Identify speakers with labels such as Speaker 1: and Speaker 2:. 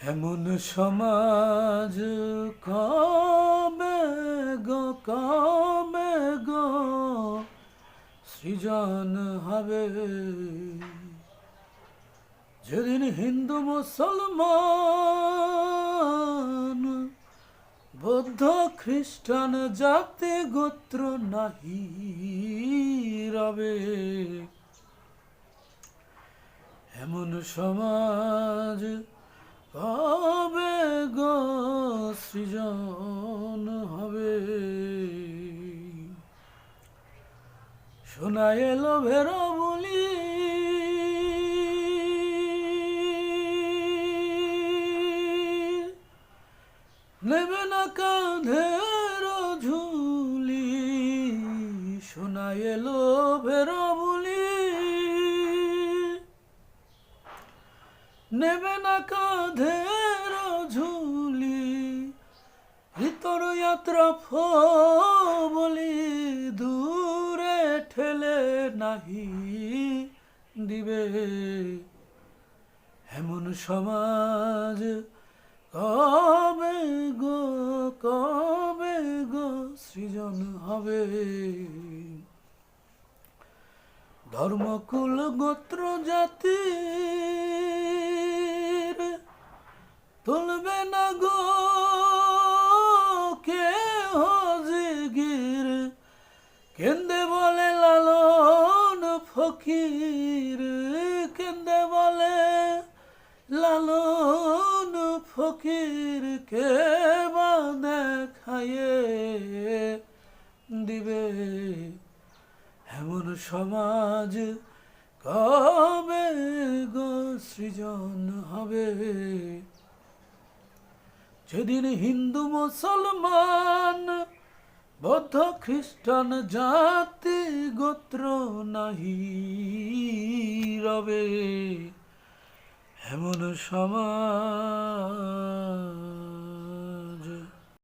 Speaker 1: এমন সমাজ কবে গো সৃজন হবে, যেদিন হিন্দু মুসলমান বৌদ্ধ খ্রিস্টান জাতি গোত্র নাহি রবে। এমন সমাজ কবে গো সৃজন হবে। শোনা এলো ভেরো বলি, নেবে না কাঁধের ঝুলি। শোনা এলো ভেরো বলি, নেবে না কাঁধের ঝুলি। ভিতর যাত্রা বলি দূরে ঠেলে নাহি দিবে। এমন সমাজ কবে গো সৃজন হবে। ধর্মকুল গোত্র জাতি তুলবে না গো কেহ জিগির। কেন্দে বলে লালন ফকির, কেন্দে বলে লালন ফকির। কে বা দেখায়ে দিবে। এমন সমাজ কবে গো সৃজন হবে, যেদিন হিন্দু মুসলমান বৌদ্ধ খ্রিস্টান জাতি গোত্র নাহি রবে। এমন সমাজ।